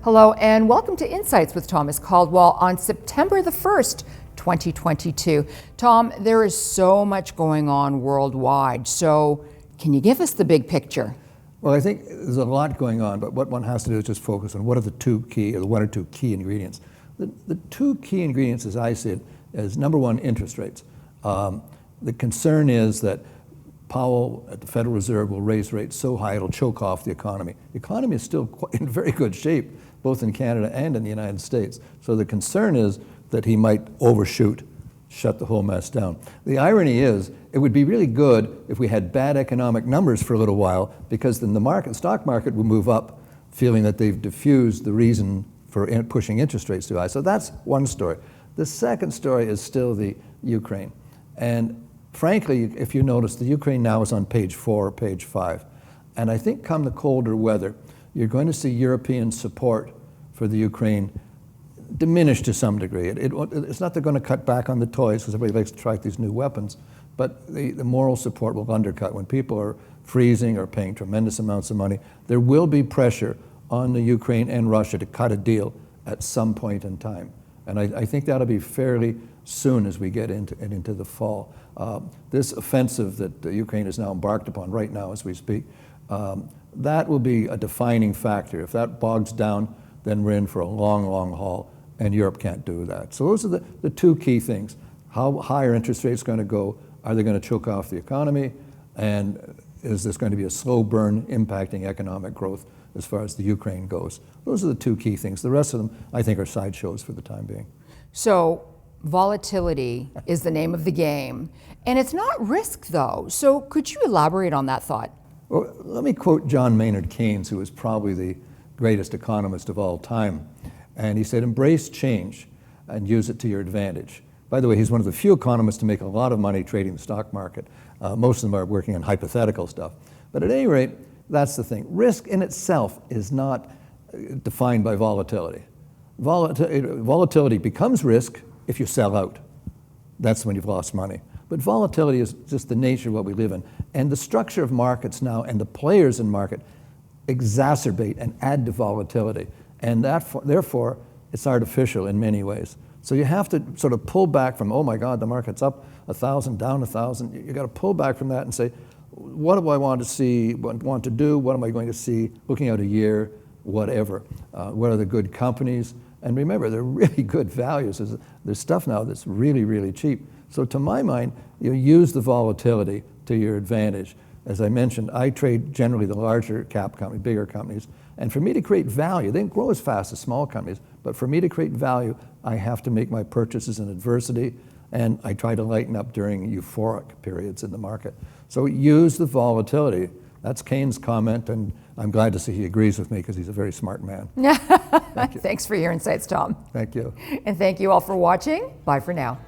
Hello and welcome to Insights with Thomas Caldwell on September the 1st, 2022. Tom, there is so much going on worldwide, so can you give us the big picture? Well, I think there's a lot going on, but what one has to do is just focus on what are the one or two key ingredients. The two key ingredients, as I see it, is number one, interest rates. The concern is that Powell at the Federal Reserve will raise rates so high it'll choke off the economy. The economy is still in very good shape, both in Canada and in the United States. So the concern is that he might overshoot, shut the whole mess down. The irony is, it would be really good if we had bad economic numbers for a little while, because then the stock market would move up, feeling that they've diffused the reason for pushing interest rates too high. So that's one story. The second story is still the Ukraine. And frankly, if you notice, the Ukraine now is on page 4 or page 5. And I think come the colder weather, you're going to see European support for the Ukraine diminish to some degree. It's not they're going to cut back on the toys, because everybody likes to try these new weapons, but the moral support will undercut. When people are freezing or paying tremendous amounts of money, there will be pressure on the Ukraine and Russia to cut a deal at some point in time. And I think that'll be fairly soon as we get into the fall. This offensive that Ukraine is now embarked upon right now as we speak, that will be a defining factor. If that bogs down, then we're in for a long, long haul, and Europe can't do that. So those are the two key things. How high are interest rates going to go? Are they going to choke off the economy? And is this going to be a slow burn impacting economic growth as far as the Ukraine goes? Those are the two key things. The rest of them, I think, are sideshows for the time being. So volatility is the name of the game, and it's not risk though. So could you elaborate on that thought? Well, let me quote John Maynard Keynes, who is probably the greatest economist of all time. And he said, embrace change and use it to your advantage. By the way, he's one of the few economists to make a lot of money trading the stock market. Most of them are working on hypothetical stuff. But at any rate, that's the thing. Risk in itself is not defined by volatility. Volatility becomes risk if you sell out. That's when you've lost money. But volatility is just the nature of what we live in. And the structure of markets now and the players in market exacerbate and add to volatility. And therefore, it's artificial in many ways. So you have to sort of pull back from, oh my God, the market's up 1,000, down 1,000. You got to pull back from that and say, what do I want to see, want to do? What am I going to see looking out a year, whatever? What are the good companies? And remember, they're really good values. There's stuff now that's really, really cheap. So to my mind, you use the volatility to your advantage. As I mentioned, I trade generally the larger cap companies, bigger companies. And for me to create value, they don't grow as fast as small companies, but for me to create value, I have to make my purchases in adversity, and I try to lighten up during euphoric periods in the market. So use the volatility. That's Keynes' comment, and I'm glad to see he agrees with me because he's a very smart man. Thanks for your insights, Tom. Thank you. And thank you all for watching. Bye for now.